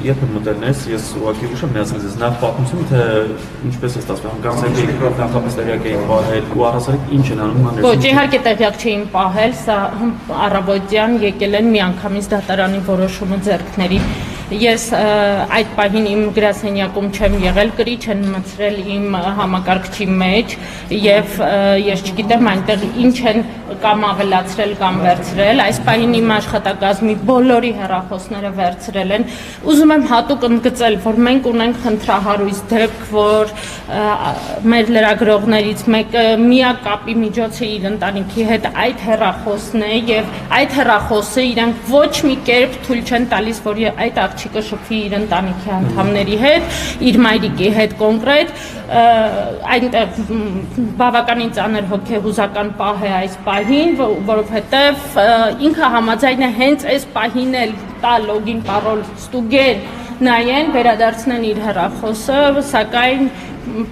երբ մտելն ես, ես ուղղակի ուշ եմ միացել ձեզ նախ պատմություն, թե ինչպես է ստացվում, հանկարծ եք նախապես տեղյակ էին պահել ու առհասարակ ինչ են անում անել։ Ոչ, իհարկե տեղյակ չէին պահել, սա առավոտյան եկել են միանգամից դատարանի որոշումը ձեռքների։ Ես այդ պահին իմ գրասենյակում չեմ եղել, կրիչ են մտցրել իմ համակարգչի մեջ եւ ես չգիտեմ այնտեղ ինչ են կամ ավելացրել կամ վերցրել, այս պահին իմ աշխատակազմի բոլորի հեռախոսները վերցրել են։ Ուզում եմ հատուկ ընդգծել, որ մենք ունենք խնդրահարույց դեպք, որ մեր լրագրողներից մեկը միակ կապի միջոցը իր ընտանիքի հետ այդ հեռախոսն է եւ այդ հեռախոսը իրենք ոչ մի կերպ թույլ չեն տալիս, որ այդ աղջիկը շփվի իր ընտանիքի անդամների հետ, իր մայրիկի հետ կոնկրետ, այնտեղ բավականին ծանր հոգեհուզական պահ է այս պահին, որովհետև ինքը համաձայն է հենց այս պահին էլ տա լոգին պարոլ ստուգեն, նայեն, վերադարձնեն իր հեռախոսը, սակայն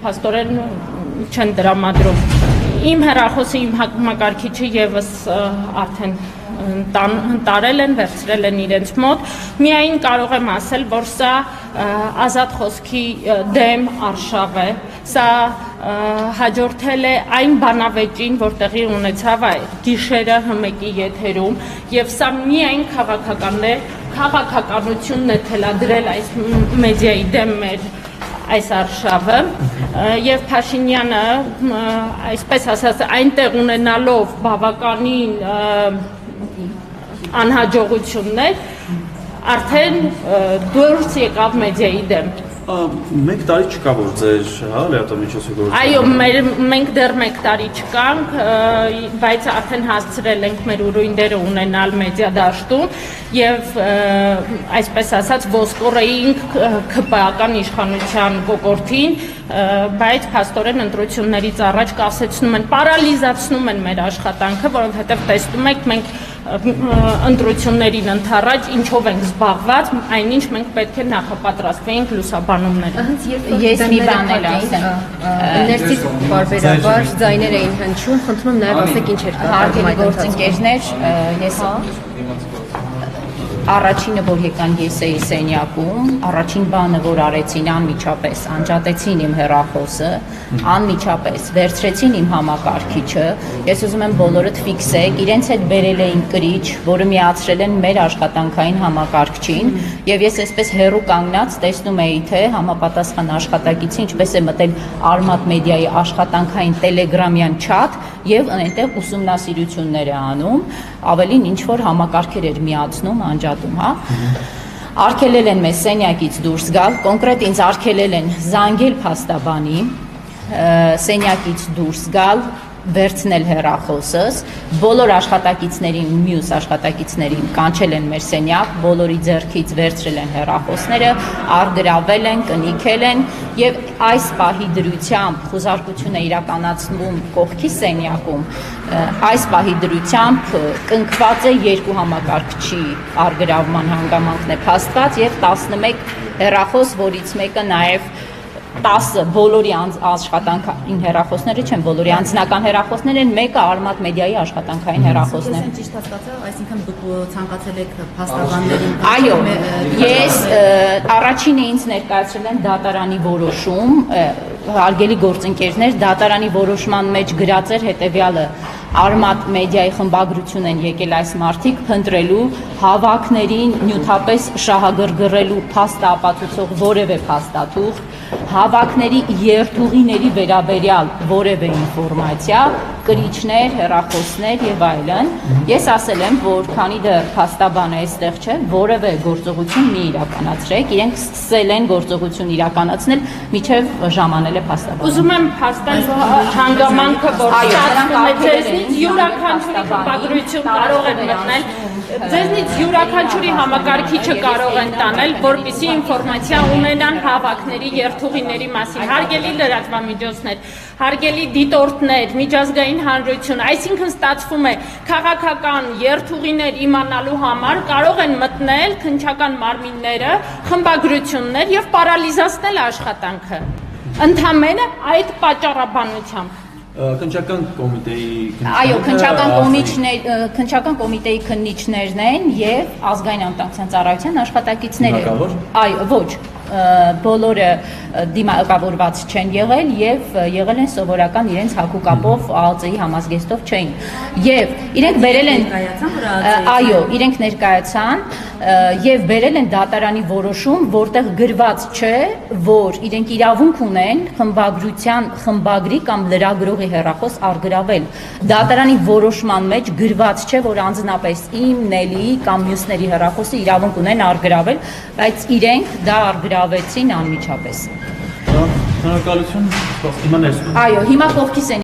փաստորեն չեն տրամադրում։ Իմ հեռախոսը, իմ համակարգիչը եւս արդեն տարել են, վերցրել են իրենց մոտ, միայն կարող եմ ասել, որ սա ազատ խոսքի դեմ արշավ է, սա հաջորդել է այն բանավեճին, որ տեղի ունեցավ գիշերը հմեկի եթերում, եւ սա միայն քաղաքական է, քաղաքականությունն է թելադրել այս մեդիայի դեմ մեր այս արշավը եւ Փաշինյանը այսպես ասած այնտեղ ունենալով բավականին անհաջողություններ արդեն դուրս եկավ մեդիայի դեմ։ Մեկ տարի չկա որ ձեր, հա, լրատվամիջոցը գործում։ Այո, մենք դեռ մեկ տարի չկանք, բայց արդեն հասցրել ենք մեր ուրույնները ունենալ մեդիա դաշտում եւ այսպես ասած ոսկորեինք ԿՊԱ-ական իշխանության կոկորդին, բայց փաստորեն ընտրություններից առաջ կասեցնում են, պարալիզացնում են մեր աշխատանքը, որովհետեւ տեսնում եք մենք ընտրություններին ընդառաջ ինչով ենք զբաղված, այնինչ մենք պետք է նախապատրաստվեինք լուսաբանումները։ Ես մի բան էլ ասեմ։ Ներսից բարբերաբար ձայներ էին հնչում, խնդրում եմ նաև ասեք ինչ էր կատարվում այդ գործընկերներ, ես առաջինը, որ եկան ես էի սենյակում, առաջին բանը, որ արեցին անմիջապես, անջատեցին իմ հեռախոսը, անմիջապես վերցրեցին իմ համակարգիչը, ես ուզում եմ բոլորդ ֆիքսեք, իրենց հետ բերել էին կրիչ, որը միացրել են մեր աշխատանքային համակարգչին, եւ ես այսպես հեռու կանգնած տեսնում էի, թե համապատասխան աշխատակիցը ինչպես է մտել Արմատ մեդիայի աշխատանքային տելեգրամյան չաթ եւ այնտեղ ուսումնասիրություններ է անում, ավելին ինչ որ համակարգեր էր միացնում, անջատում, հա։ Արգելել են մեզ սենյակից դուրս գալ, կոնկրետ ինձ արգելել են զանգել փաստաբանի, սենյակից դուրս գալ, վերցնել հեռախոսս, բոլոր աշխատակիցներին, մյուս աշխատակիցներին կանչել են մեր սենյակ, բոլորի ձեռքից վերցրել են հեռախոսները, արգրավել են, կնիքել են եւ այս պահի դրությամբ խոզարկություն է իրականացվում կողքի սենյակում, այս պահի դրությամբ կնքված է 2 համակարգչի արգրավման հանգամանքն է փաստված եւ 11 հեռախոս, որից մեկը նաեւ 10 բոլորի աշխատանքային հեռախոսները չեն, բոլորի անձնական հեռախոսներ են, մեկը Արմատ մեդիայի աշխատանքային հեռախոսն է։ Ես ճիշտ հասկացա, այսինքն դուք ցանկացել եք փաստաբաններին։ Այո, ես առաջինը ինձ ներկայացրել են դատարանի որոշում, հարգելի գործընկերներ, դատարանի որոշման մեջ գրած էր հետևյալը. Արմատ մեդիայի խմբագրություն են եկել այս մարդիկ փնտրելու հավաքներին նյութապես շահագրգռելու փաստ ապացուցող որևէ փաստաթուղթ, հավաքների երթուղիների վերաբերյալ որևէ ինֆորմացիա, կրիչներ, հեռախոսներ եւ այլն։ Ես ասել եմ, որ քանի դեռ փաստաբանը այստեղ չէ, որևէ գործողություն մի իրականացրեք, իրենք սկսել են գործողություն իրականացնել, միջև ժամանել է փաստաբանը։ Ուզում եմ փաստել հանգամանքը, որ ստացվում է ձեզնից յուրաքանչյուրի խմբագրություն կարող են մտնել, ձեզնից յուրաքանչյուրի համակարգիչը կարող են տանել, որպեսզի ինֆորմացիա ունենան հավաքների երթուղիների մասին, հարգելի լրատվամիջոցներ, հարգելի դիտորդներ, միջազգային հանրություն, այսինքն ստացվում է քաղաքական երթուղիներ իմանալու համար կարող են մտնել քննչական մարմինները, խմբագրություններ եւ պարալիզացնել աշխատանքը։ Ընդամենը այդ պատճառաբանությամբ։ Քննչական կոմիտեի Այո, քննչական կոմիտեի քննիչներն են եւ ազգային անվտանգության ծառայության աշխատակիցները։ Այո, ոչ, բոլորը դիմակավորված չեն եղել եւ եղել են սովորական իրենց հակուկապով ԱԱԾ-ի համազգեստով չէին։ Եվ իրենք բերել են այո, իրենք ներկայացան եւ բերել են դատարանի որոշում, որտեղ գրված չէ, որ իրենք իրավունք ունեն խմբագրության խմբագրի կամ լրագրողի հեռախոս առգրավել։ Դատարանի որոշման մեջ գրված չէ, որ անձնապես իմ, Նելիի կամ մյուսների հեռախոսը իրավունք ունեն առգրավել, բայց իրենք դա առգրավեցին անմիջապես։ Շնորհակալություն, հիմա ներս։ Այո, հիմա կողքիս են